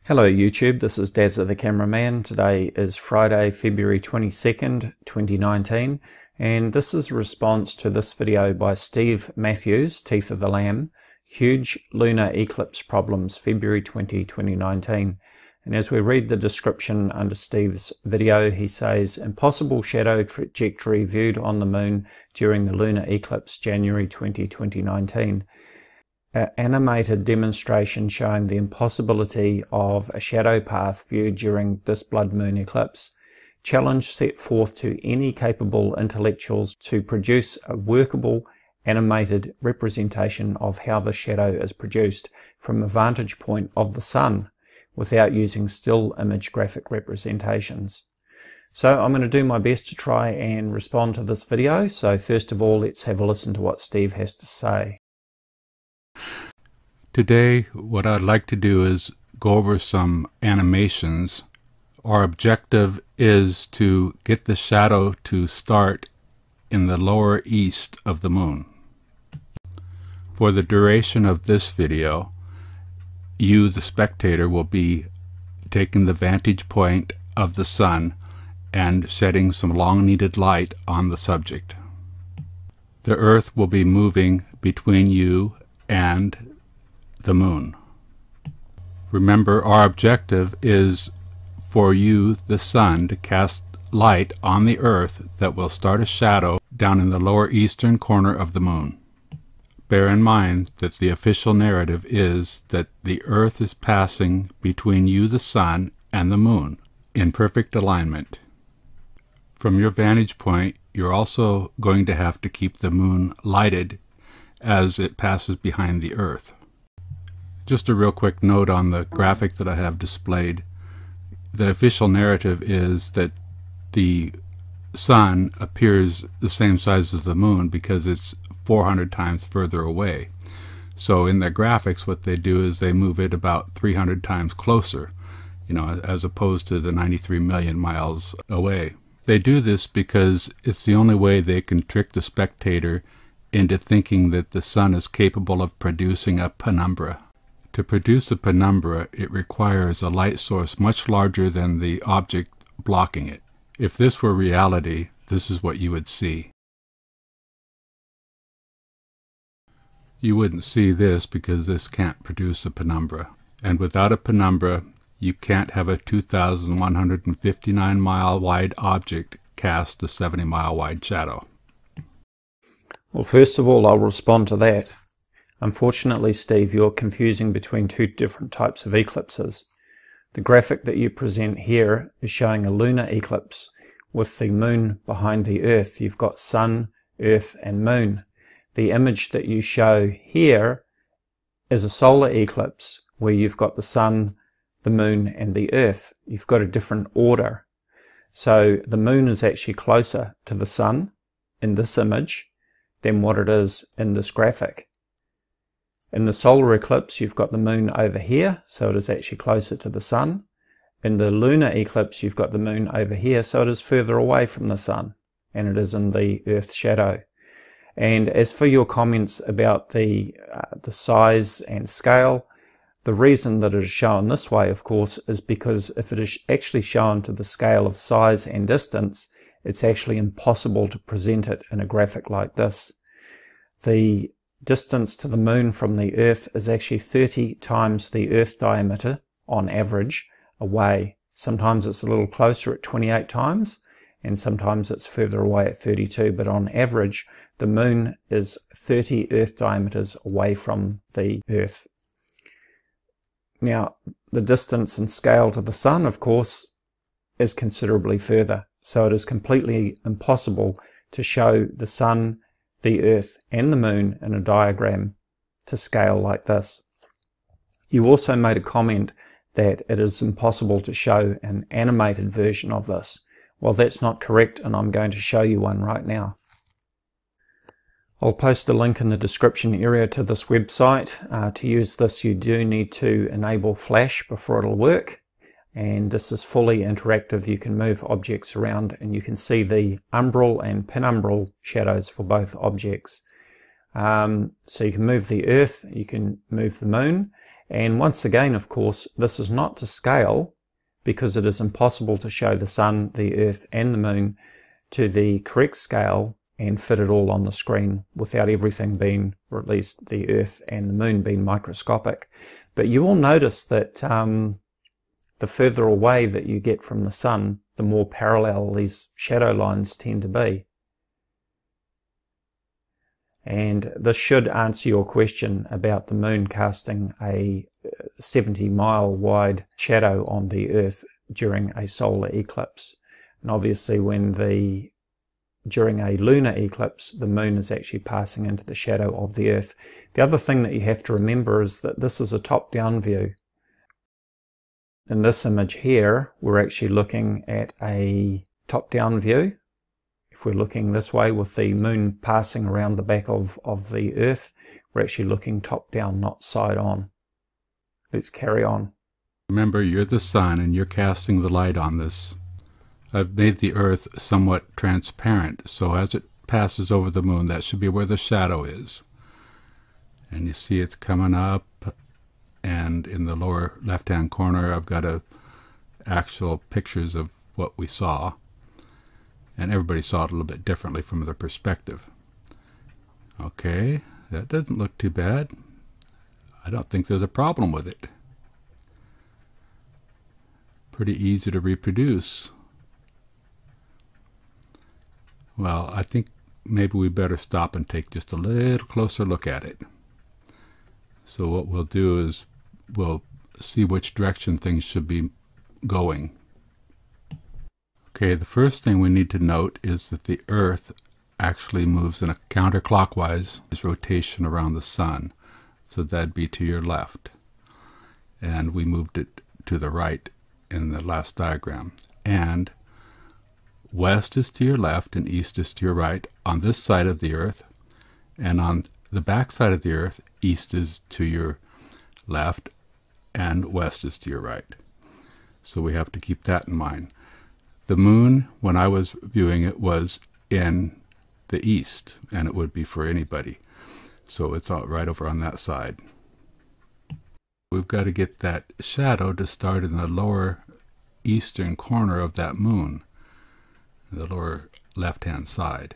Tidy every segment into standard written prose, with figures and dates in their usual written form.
Hello YouTube, this is Dazza the Cameraman. Today is Friday, February 22nd, 2019, and this is a response to this video by Steve Matthews Teethofthelamb, Huge Lunar Eclipse Problems, February 20, 2019. And as we read the description under Steve's video, he says, impossible shadow trajectory viewed on the moon during the lunar eclipse, January 20, 2019. An animated demonstration showing the impossibility of a shadow path viewed during this blood moon eclipse. Challenge set forth to any capable intellectuals to produce a workable animated representation of how the shadow is produced from a vantage point of the sun without using still image graphic representations. So I'm going to do my best to try and respond to this video. So first of all, let's have a listen to what Steve has to say. Today, what I'd like to do is go over some animations. Our objective is to get the shadow to start in the lower east of the moon. For the duration of this video, you, the spectator, will be taking the vantage point of the sun and shedding some long-needed light on the subject. The Earth will be moving between you and the moon. Remember, our objective is for you, the sun, to cast light on the Earth that will start a shadow down in the lower eastern corner of the moon. Bear in mind that the official narrative is that the Earth is passing between you, the sun, and the moon in perfect alignment. From your vantage point, you're also going to have to keep the moon lighted as it passes behind the Earth. Just a real quick note on the graphic that I have displayed. The official narrative is that the sun appears the same size as the moon because it's 400 times further away. So in the graphics, what they do is they move it about 300 times closer, as opposed to the 93 million miles away. They do this because it's the only way they can trick the spectator into thinking that the sun is capable of producing a penumbra. To produce a penumbra, it requires a light source much larger than the object blocking it. If this were reality, this is what you would see. You wouldn't see this because this can't produce a penumbra. And without a penumbra, you can't have a 2,159 mile wide object cast a 70 mile wide shadow. Well, first of all, I'll respond to that. Unfortunately, Steve, you're confusing between two different types of eclipses. The graphic that you present here is showing a lunar eclipse with the moon behind the Earth. You've got sun, Earth, and moon. The image that you show here is a solar eclipse where you've got the sun, the moon, and the Earth. You've got a different order. So the moon is actually closer to the sun in this image than what it is in this graphic. In the solar eclipse, you've got the moon over here, so it is actually closer to the sun. In the lunar eclipse, you've got the moon over here, so it is further away from the sun, and it is in the Earth shadow. And as for your comments about the size and scale, the reason that it is shown this way, of course, is because if it is actually shown to the scale of size and distance, it's actually impossible to present it in a graphic like this. The distance to the moon from the Earth is actually 30 times the Earth diameter on average away. Sometimes it's a little closer at 28 times, and sometimes it's further away at 32, but on average the moon is 30 Earth diameters away from the Earth. Now, the distance and scale to the sun, of course, is considerably further, so it is completely impossible to show the sun, the Earth, and the moon in a diagram to scale like this. You also made a comment that it is impossible to show an animated version of this. Well, that's not correct, and I'm going to show you one right now. I'll post a link in the description area to this website. To use this, you do need to enable Flash before it'll work. And this is fully interactive. You can move objects around and you can see the umbral and penumbral shadows for both objects. So you can move the Earth, you can move the moon, And once again, of course, this is not to scale, because it is impossible to show the sun, the earth and the moon to the correct scale and fit it all on the screen without everything being, or at least the earth and the moon being microscopic. But you will notice that the further away that you get from the sun, the more parallel these shadow lines tend to be. And this should answer your question about the moon casting a 70-mile wide shadow on the earth during a solar eclipse. And obviously during a lunar eclipse, the moon is actually passing into the shadow of the earth. The other thing that you have to remember is that this is a top-down view. In this image here, we're actually looking at a top-down view. If we're looking this way with the moon passing around the back of the earth, we're actually looking top-down, not side-on. Let's carry on. Remember, you're the sun and you're casting the light on this. I've made the earth somewhat transparent, so as it passes over the moon, that should be where the shadow is. And you see it's coming up, and in the lower left-hand corner, I've got actual pictures of what we saw. And everybody saw it a little bit differently from their perspective. Okay, that doesn't look too bad. I don't think there's a problem with it. Pretty easy to reproduce. Well, I think maybe we better stop and take just a little closer look at it. So what we'll do is we'll see which direction things should be going. Okay, the first thing we need to note is that the Earth actually moves in a counterclockwise rotation around the sun. So that'd be to your left. And we moved it to the right in the last diagram. And west is to your left and east is to your right on this side of the Earth. And on the back side of the Earth, east is to your left and west is to your right. So we have to keep that in mind. The moon, when I was viewing it, was in the east, and it would be for anybody. So it's all right over on that side. We've got to get that shadow to start in the lower eastern corner of that moon, the lower left-hand side.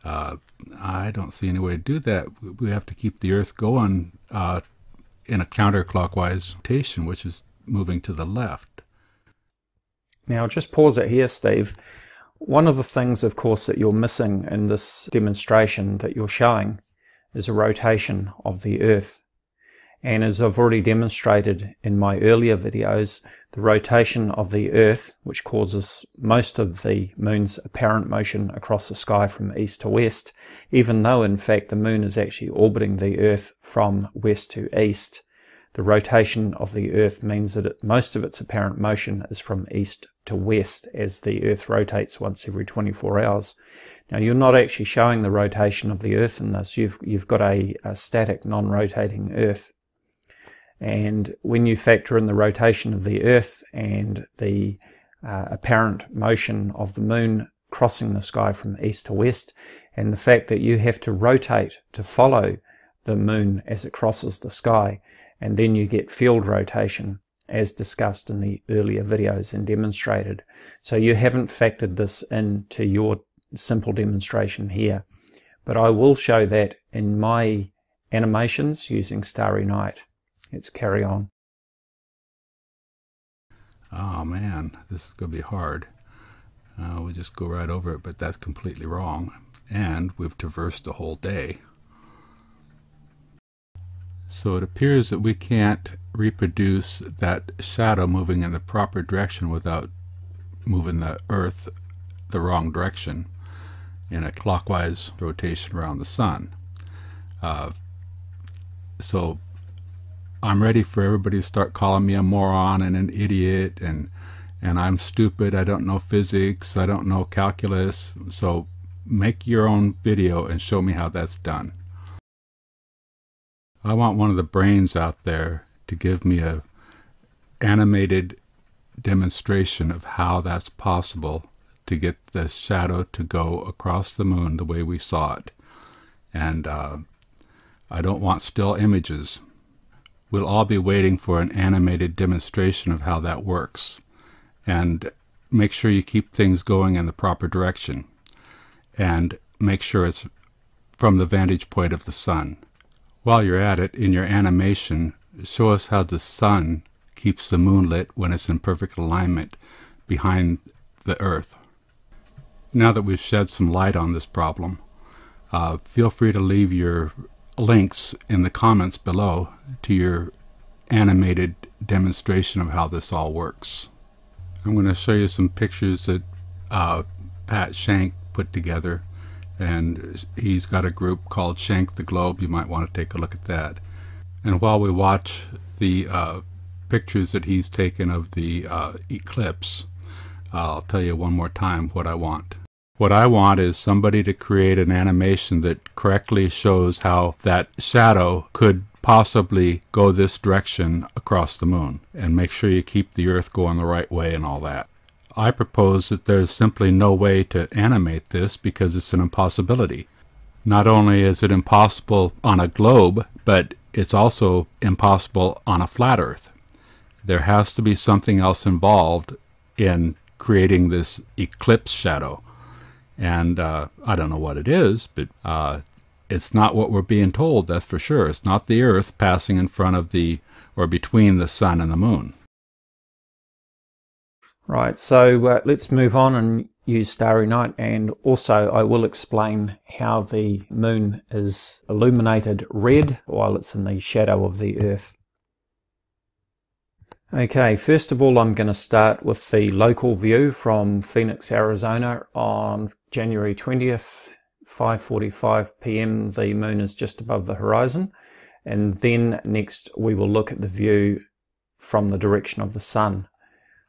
I don't see any way to do that. We have to keep the Earth going in a counterclockwise rotation, which is moving to the left. Now just pause it here, Steve. One of the things, of course, that you're missing in this demonstration that you're showing is a rotation of the Earth. And as I've already demonstrated in my earlier videos, the rotation of the Earth, which causes most of the moon's apparent motion across the sky from east to west, even though in fact the moon is actually orbiting the Earth from west to east, the rotation of the Earth means that most of its apparent motion is from east to west as the Earth rotates once every 24 hours. Now you're not actually showing the rotation of the Earth in this. You've got a static, non-rotating Earth. And when you factor in the rotation of the Earth and the apparent motion of the moon crossing the sky from east to west, and the fact that you have to rotate to follow the moon as it crosses the sky, and then you get field rotation, as discussed in the earlier videos and demonstrated. So you haven't factored this into your simple demonstration here. But I will show that in my animations using Starry Night. Let's carry on. Oh man, this is going to be hard. We'll just go right over it, but that's completely wrong. And we've traversed the whole day. So it appears that we can't reproduce that shadow moving in the proper direction without moving the Earth the wrong direction in a clockwise rotation around the sun. So I'm ready for everybody to start calling me a moron and an idiot and I'm stupid, I don't know physics, I don't know calculus. So make your own video and show me how that's done. I want one of the brains out there to give me a animated demonstration of how that's possible to get the shadow to go across the moon the way we saw it. And I don't want still images. we'll all be waiting for an animated demonstration of how that works. And make sure you keep things going in the proper direction. And make sure it's from the vantage point of the sun. While you're at it, in your animation, show us how the sun keeps the moon lit when it's in perfect alignment behind the Earth. Now that we've shed some light on this problem, feel free to leave your links in the comments below to your animated demonstration of how this all works. I'm going to show you some pictures that Pat Shank put together, and he's got a group called Shank the Globe. You might want to take a look at that. And while we watch the pictures that he's taken of the eclipse, I'll tell you one more time what I want. What I want is somebody to create an animation that correctly shows how that shadow could possibly go this direction across the moon, and make sure you keep the Earth going the right way and all that. I propose that there's simply no way to animate this because it's an impossibility. Not only is it impossible on a globe, but it's also impossible on a flat Earth. There has to be something else involved in creating this eclipse shadow. And I don't know what it is, but it's not what we're being told, that's for sure. It's not the Earth passing in front of or between the sun and the moon. Right, so let's move on and use Starry Night, and also I will explain how the moon is illuminated red while it's in the shadow of the Earth. Okay, first of all I'm going to start with the local view from Phoenix, Arizona on January 20th, 5:45 p.m. The moon is just above the horizon, and then next we will look at the view from the direction of the sun.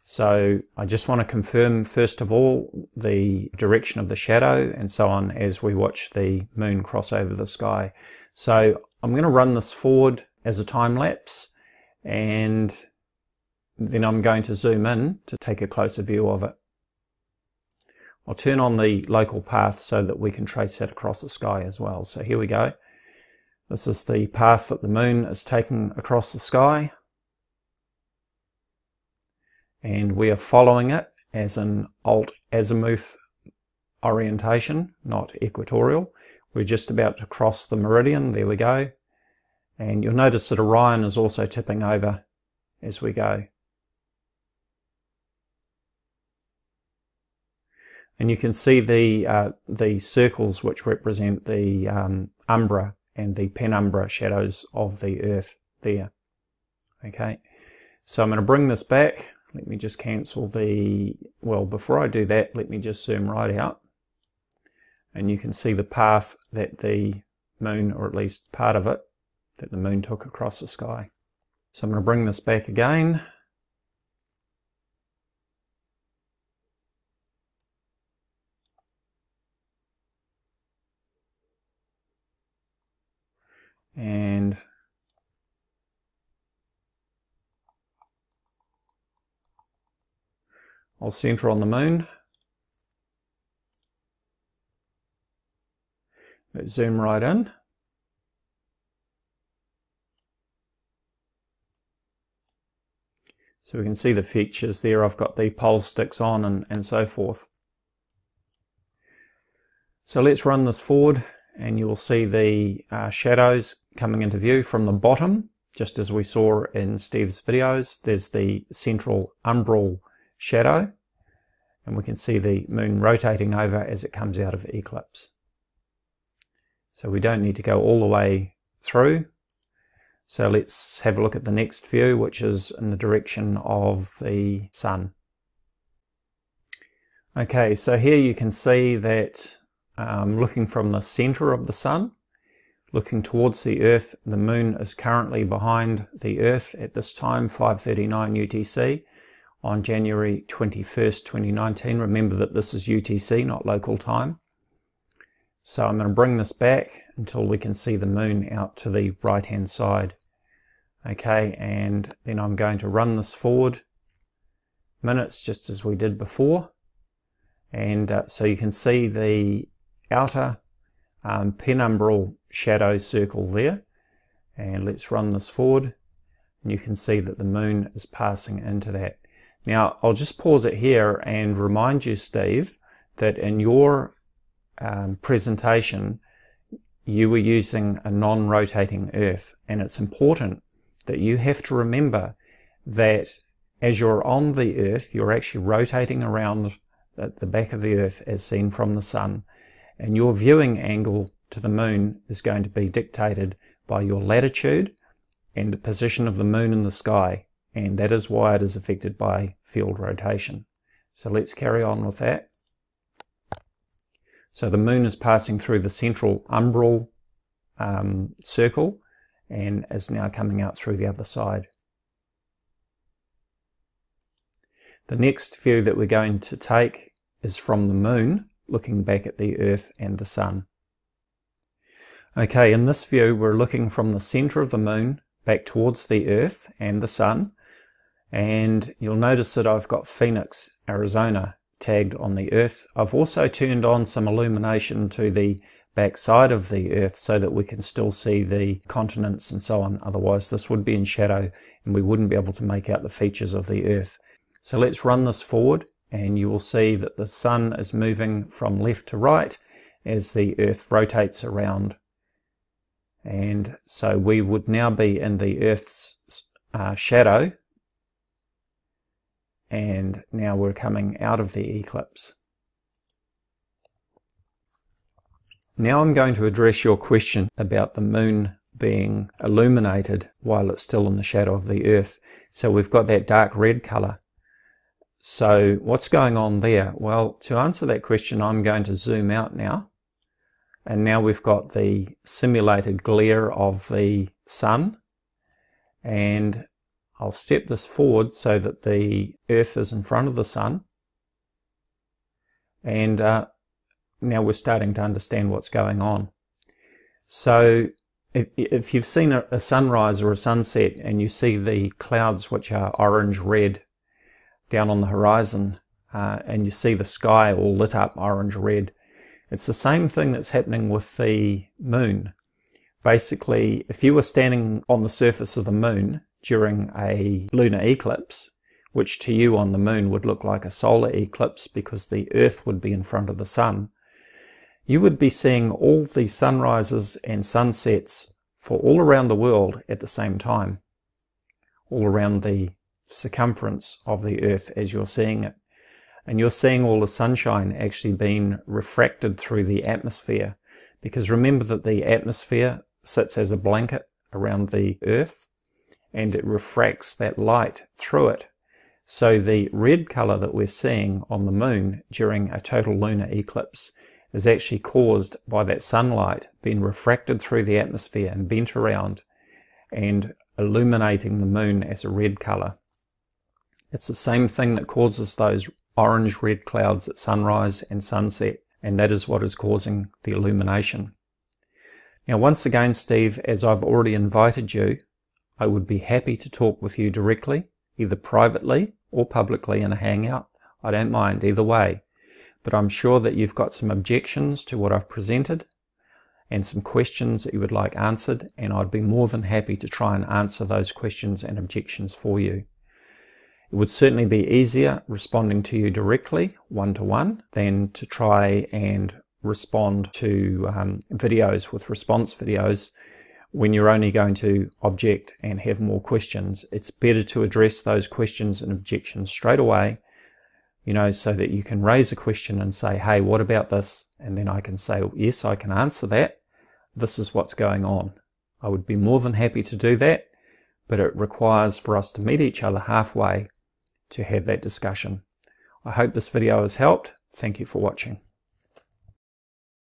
So I just want to confirm first of all the direction of the shadow and so on as we watch the moon cross over the sky. So I'm going to run this forward as a time lapse, and then I'm going to zoom in to take a closer view of it. I'll turn on the local path so that we can trace that across the sky as well. So here we go. This is the path that the moon is taking across the sky, and we are following it as an alt-azimuth orientation, not equatorial. We're just about to cross the meridian. There we go. And you'll notice that Orion is also tipping over as we go. And you can see the circles which represent the umbra and the penumbra shadows of the Earth there. Okay, so I'm going to bring this back. Let me just cancel well, before I do that, let me just zoom right out. And you can see the path that the moon, or at least part of it, that the moon took across the sky. So I'm going to bring this back again. And I'll center on the moon. Let's zoom right in. So we can see the features there. I've got the pole sticks on and so forth. So let's run this forward, and you will see the shadows coming into view from the bottom, just as we saw in Steve's videos. There's the central umbral shadow, and we can see the moon rotating over as it comes out of eclipse. So we don't need to go all the way through. So let's have a look at the next view, which is in the direction of the sun. Okay, so here you can see that looking from the center of the sun, looking towards the Earth, the moon is currently behind the Earth at this time, 5:39 UTC on January 21st, 2019. Remember that this is UTC, not local time. So I'm going to bring this back until we can see the moon out to the right hand side. Okay, and then I'm going to run this forward minutes just as we did before. And so you can see the outer penumbral shadow circle there. And let's run this forward. and you can see that the moon is passing into that. Now I'll just pause it here and remind you, Steve, that in your presentation you were using a non-rotating Earth, and it's important that you have to remember that as you're on the Earth, you're actually rotating around the back of the Earth as seen from the Sun, and your viewing angle to the moon is going to be dictated by your latitude and the position of the moon in the sky, and that is why it is affected by field rotation. So let's carry on with that. So the moon is passing through the central umbral circle and is now coming out through the other side. The next view that we're going to take is from the moon, looking back at the Earth and the Sun. Okay, in this view we're looking from the center of the moon back towards the Earth and the Sun, and you'll notice that I've got Phoenix, Arizona tagged on the Earth. I've also turned on some illumination to the back side of the Earth so that we can still see the continents and so on, otherwise this would be in shadow and we wouldn't be able to make out the features of the Earth. So let's run this forward, and you will see that the Sun is moving from left to right as the Earth rotates around. And so we would now be in the Earth's shadow, and now we're coming out of the eclipse. Now I'm going to address your question about the moon being illuminated while it's still in the shadow of the Earth. So we've got that dark red color. So what's going on there? Well, to answer that question, I'm going to zoom out now. And now we've got the simulated glare of the Sun. And I'll step this forward so that the Earth is in front of the Sun. And now we're starting to understand what's going on. So if you've seen a sunrise or a sunset and you see the clouds which are orange-red down on the horizon, and you see the sky all lit up orange-red, it's the same thing that's happening with the moon. Basically, if you were standing on the surface of the moon during a lunar eclipse, which to you on the moon would look like a solar eclipse because the Earth would be in front of the Sun, you would be seeing all the sunrises and sunsets for all around the world at the same time, all around the circumference of the Earth as you're seeing it. And you're seeing all the sunshine actually being refracted through the atmosphere, because remember that the atmosphere sits as a blanket around the Earth and it refracts that light through it. So the red color that we're seeing on the moon during a total lunar eclipse is actually caused by that sunlight being refracted through the atmosphere and bent around and illuminating the moon as a red color. It's the same thing that causes those orange-red clouds at sunrise and sunset, and that is what is causing the illumination. Now once again, Steve, as I've already invited you, I would be happy to talk with you directly, either privately or publicly in a hangout. I don't mind either way, but I'm sure that you've got some objections to what I've presented and some questions that you would like answered, and I'd be more than happy to try and answer those questions and objections for you. It would certainly be easier responding to you directly, one-to-one, than to try and respond to videos with response videos when you're only going to object and have more questions. It's better to address those questions and objections straight away, so that you can raise a question and say, hey, what about this? And then I can say, yes, I can answer that. This is what's going on. I would be more than happy to do that, but it requires for us to meet each other halfway to have that discussion. I hope this video has helped. Thank you for watching.